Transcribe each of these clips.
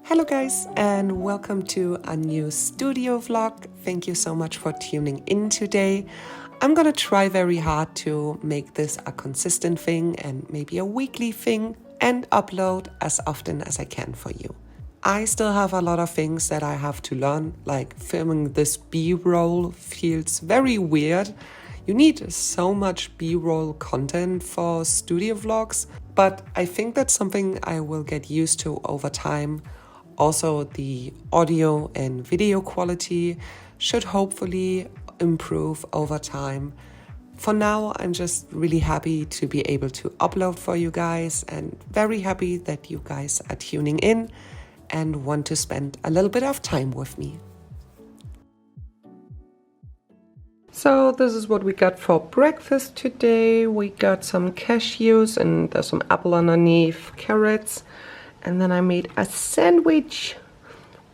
Hello guys, and welcome to a new studio vlog. Thank you so much for tuning in today. I'm gonna try very hard to make this a consistent thing and maybe a weekly thing and upload as often as I can for you. I still have a lot of things that I have to learn, like filming this B-roll feels very weird. You need so much B-roll content for studio vlogs, but I think that's something I will get used to over time. Also, the audio and video quality should hopefully improve over time. For now, I'm just really happy to be able to upload for you guys and very happy that you guys are tuning in and want to spend a little bit of time with me. So this is what we got for breakfast today. We got some cashews and there's some apple underneath, carrots. And then I made a sandwich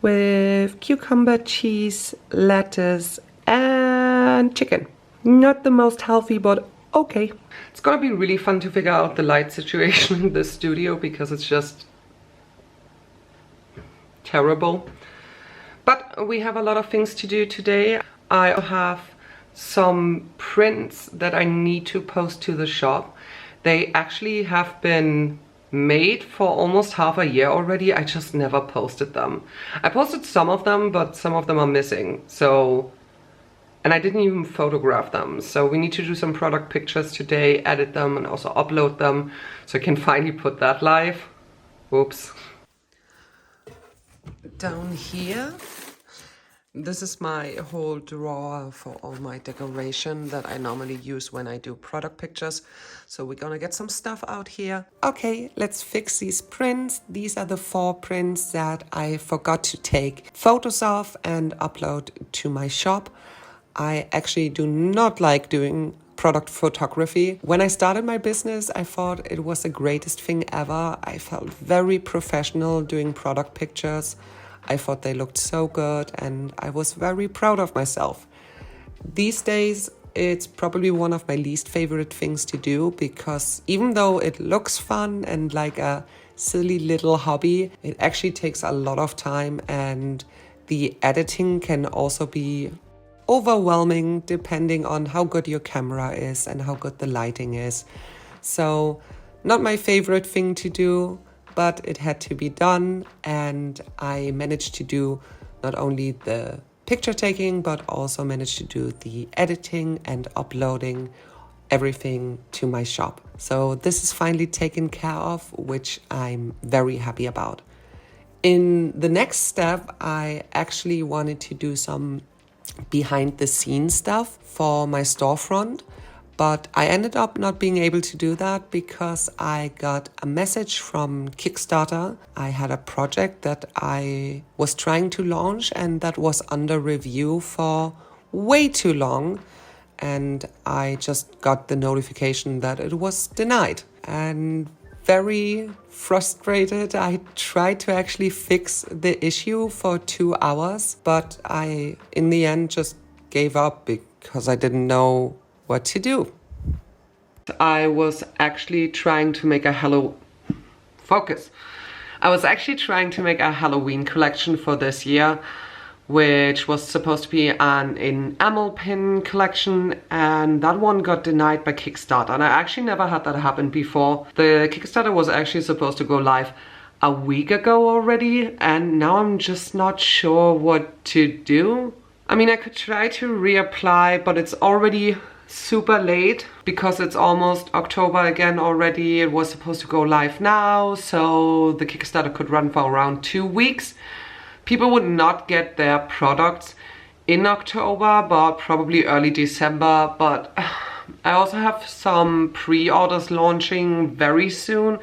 with cucumber, cheese, lettuce, and chicken. Not the most healthy, but okay. It's gonna be really fun to figure out the light situation in this studio because it's just terrible. But we have a lot of things to do today. I have some prints that I need to post to the shop. They actually have been made for almost half a year already. I just never posted them. I posted some of them, but some of them are missing. And I didn't even photograph them. So we need to do some product pictures today, edit them and also upload them so I can finally put that live. Whoops. Down here, this is my whole drawer for all my decoration that I normally use when I do product pictures. So we're gonna get some stuff out here. Okay, let's fix these prints. These are the 4 prints that I forgot to take photos of and upload to my shop. I actually do not like doing product photography. When I started my business, I thought it was the greatest thing ever. I felt very professional doing product pictures. I thought they looked so good and I was very proud of myself. These days, it's probably one of my least favorite things to do because even though it looks fun and like a silly little hobby, it actually takes a lot of time and the editing can also be overwhelming depending on how good your camera is and how good the lighting is. So, not my favorite thing to do, but it had to be done and I managed to do not only the picture taking but also managed to do the editing and uploading everything to my shop. So this is finally taken care of, which I'm very happy about. In the next step, I actually wanted to do some behind the scenes stuff for my storefront. But I ended up not being able to do that because I got a message from Kickstarter. I had a project that I was trying to launch and that was under review for way too long. And I just got the notification that it was denied. And very frustrated, I tried to actually fix the issue for 2 hours. But I, in the end, just gave up because I didn't know what to do. I was actually trying to make a Halloween collection for this year, which was supposed to be an enamel pin collection, and that one got denied by Kickstarter. And I actually never had that happen before. The Kickstarter was actually supposed to go live a week ago already, and now I'm just not sure what to do. I mean, I could try to reapply, but it's already super late because it's almost October again already. It was supposed to go live now, so the Kickstarter could run for around 2 weeks. People would not get their products in October, but probably early December. But I also have some pre-orders launching very soon.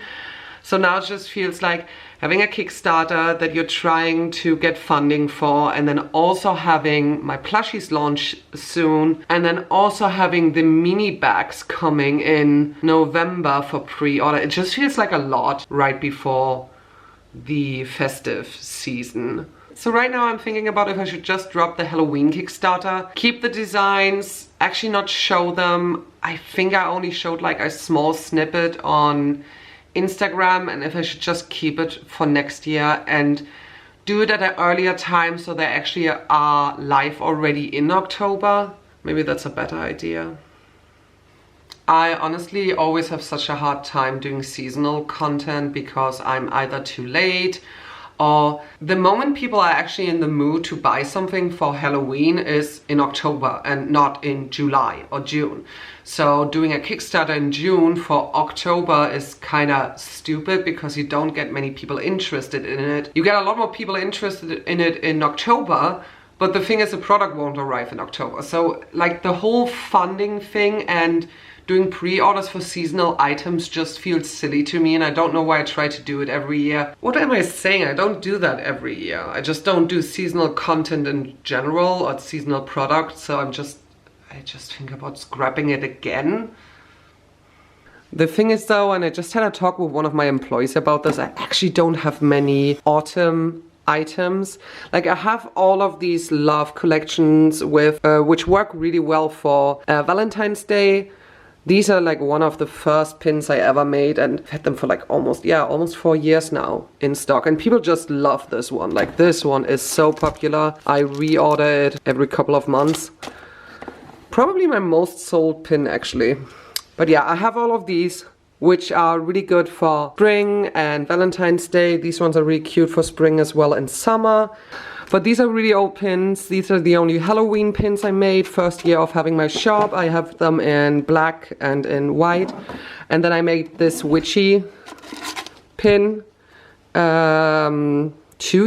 So now it just feels like having a Kickstarter that you're trying to get funding for, and then also having my plushies launch soon, and then also having the mini bags coming in November for pre-order. It just feels like a lot right before the festive season. So right now I'm thinking about if I should just drop the Halloween Kickstarter, keep the designs, actually not show them. I think I only showed like a small snippet on Instagram, and if I should just keep it for next year and do it at an earlier time so they actually are live already in October. Maybe that's a better idea. I honestly always have such a hard time doing seasonal content because I'm either too late or the moment people are actually in the mood to buy something for Halloween is in October and not in July or June. So doing a Kickstarter in June for October is kind of stupid because you don't get many people interested in it. You get a lot more people interested in it in October, but the thing is the product won't arrive in October. So like the whole funding thing and doing pre-orders for seasonal items just feels silly to me, and I don't know why I try to do it every year. What am I saying? I don't do that every year. I just don't do seasonal content in general or seasonal products, so I just think about scrapping it again. The thing is though, and I just had a talk with one of my employees about this, I actually don't have many autumn items. Like I have all of these love collections with which work really well for Valentine's Day. These are like one of the first pins I ever made, and I've had them for like almost 4 years now in stock, and people just love this one. Like this one is so popular. I reorder it every couple of months. Probably my most sold pin actually. But yeah, I have all of these which are really good for spring and Valentine's Day. These ones are really cute for spring as well and summer. But these are really old pins. These are the only Halloween pins I made. First year of having my shop. I have them in black and in white. And then I made this witchy pin 2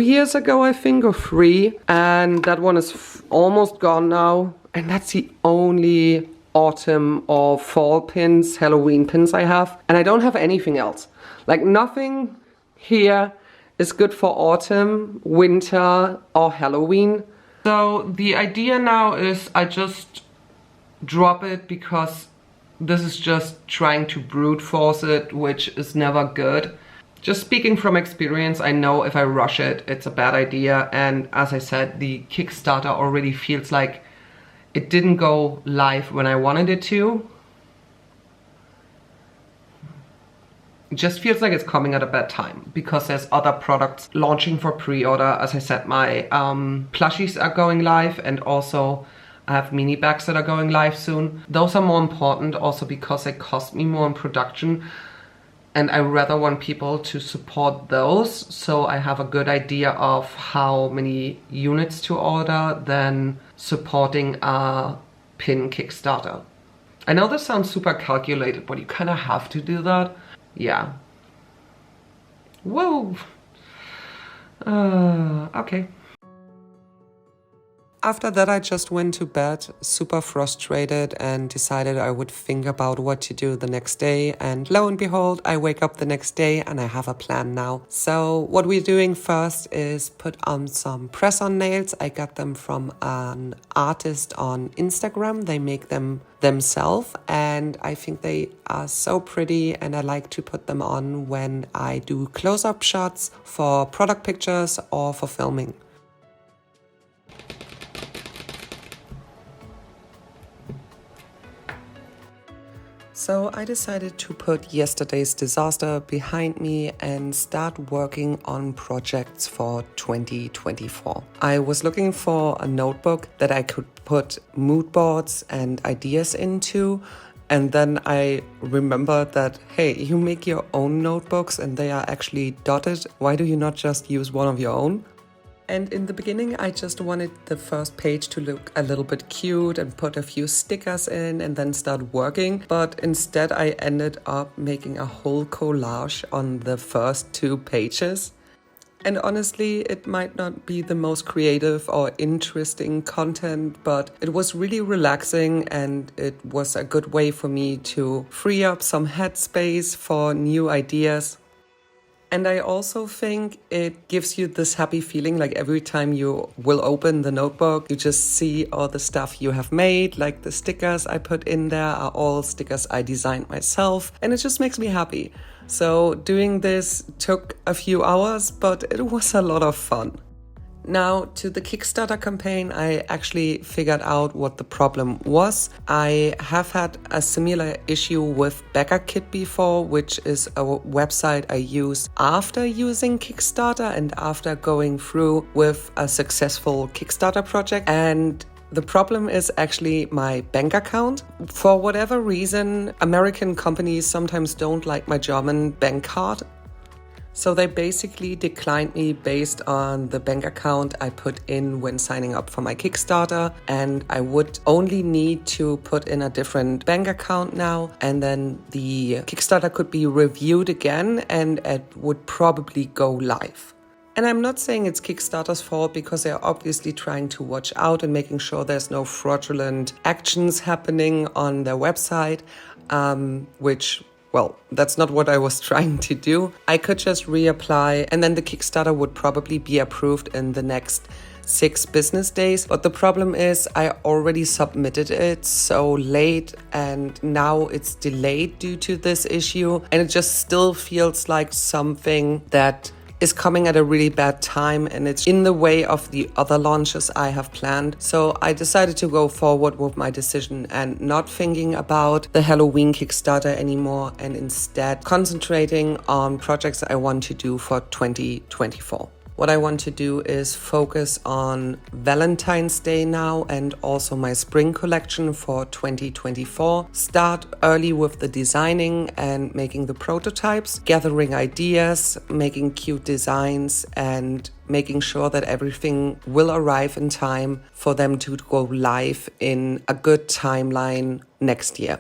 years ago, I think, or 3. And that one is almost gone now. And that's the only autumn or fall pins, Halloween pins I have. And I don't have anything else. Like nothing here is good for autumn, winter, or Halloween. So the idea now is I just drop it because this is just trying to brute force it, which is never good. Just speaking from experience, I know if I rush it, it's a bad idea. And as I said, the Kickstarter already feels like it didn't go live when I wanted it to. It just feels like it's coming at a bad time because there's other products launching for pre-order. As I said, my plushies are going live, and also I have mini bags that are going live soon. Those are more important also because they cost me more in production, and I rather want people to support those so I have a good idea of how many units to order than supporting a pin Kickstarter. I know this sounds super calculated, but you kind of have to do that. Yeah. Whoa. Okay. After that, I just went to bed super frustrated and decided I would think about what to do the next day. And lo and behold, I wake up the next day and I have a plan now. So what we're doing first is put on some press-on nails. I got them from an artist on Instagram. They make them themselves, and I think they are so pretty, and I like to put them on when I do close-up shots for product pictures or for filming. So I decided to put yesterday's disaster behind me and start working on projects for 2024. I was looking for a notebook that I could put mood boards and ideas into. And then I remembered that, hey, you make your own notebooks and they are actually dotted. Why do you not just use one of your own? And in the beginning, I just wanted the first page to look a little bit cute and put a few stickers in and then start working. But instead, I ended up making a whole collage on the first 2 pages. And honestly, it might not be the most creative or interesting content, but it was really relaxing, and it was a good way for me to free up some headspace for new ideas. And I also think it gives you this happy feeling, like every time you will open the notebook, you just see all the stuff you have made, like the stickers I put in there are all stickers I designed myself, and it just makes me happy. So doing this took a few hours, but it was a lot of fun. Now, to the Kickstarter campaign, I actually figured out what the problem was. I have had a similar issue with BackerKit before, which is a website I use after using Kickstarter and after going through with a successful Kickstarter project. And the problem is actually my bank account. For whatever reason, American companies sometimes don't like my German bank card. So they basically declined me based on the bank account I put in when signing up for my Kickstarter. And I would only need to put in a different bank account now. And then the Kickstarter could be reviewed again and it would probably go live. And I'm not saying it's Kickstarter's fault because they're obviously trying to watch out and making sure there's no fraudulent actions happening on their website, which, well, that's not what I was trying to do. I could just reapply and then the Kickstarter would probably be approved in the next 6 business days. But the problem is I already submitted it so late and now it's delayed due to this issue. And it just still feels like something that is coming at a really bad time and it's in the way of the other launches I have planned. So I decided to go forward with my decision and not thinking about the Halloween Kickstarter anymore and instead concentrating on projects I want to do for 2024. What I want to do is focus on Valentine's Day now and also my spring collection for 2024. Start early with the designing and making the prototypes, gathering ideas, making cute designs and making sure that everything will arrive in time for them to go live in a good timeline next year.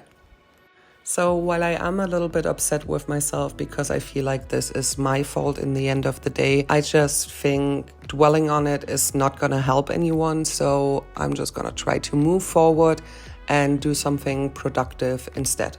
So while I am a little bit upset with myself because I feel like this is my fault in the end of the day, I just think dwelling on it is not going to help anyone. So I'm just going to try to move forward and do something productive instead.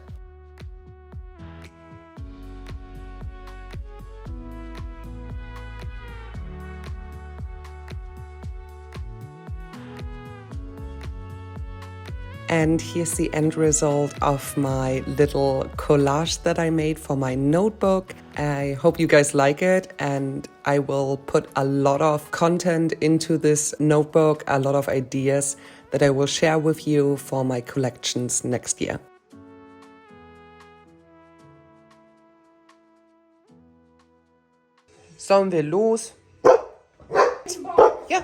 And here's the end result of my little collage that I made for my notebook. I hope you guys like it and I will put a lot of content into this notebook, a lot of ideas that I will share with you for my collections next year. Sollen wir los? Ja.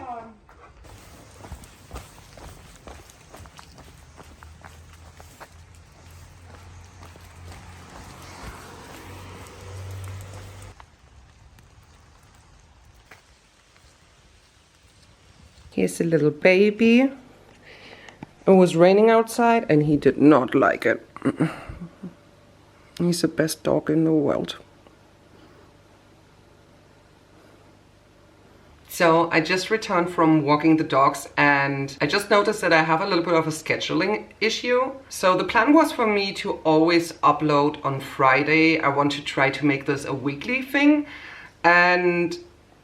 Here's a little baby. It was raining outside and he did not like it. He's the best dog in the world. So I just returned from walking the dogs and I just noticed that I have a little bit of a scheduling issue. So the plan was for me to always upload on Friday. I want to try to make this a weekly thing. And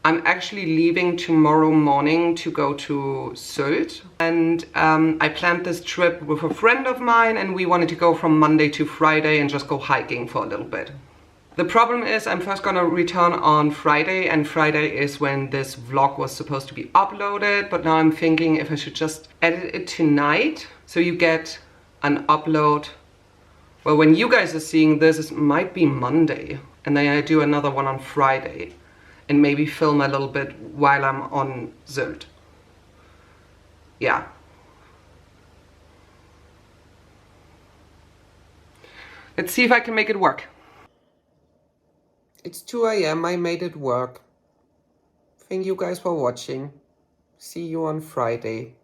I'm actually leaving tomorrow morning to go to Sylt. And I planned this trip with a friend of mine and we wanted to go from Monday to Friday and just go hiking for a little bit. The problem is I'm first gonna return on Friday and Friday is when this vlog was supposed to be uploaded, but now I'm thinking if I should just edit it tonight so you get an upload. Well, when you guys are seeing this, it might be Monday and then I do another one on Friday and maybe film a little bit while I'm on Sylt. Yeah. Let's see if I can make it work. It's 2 AM, I made it work. Thank you guys for watching. See you on Friday.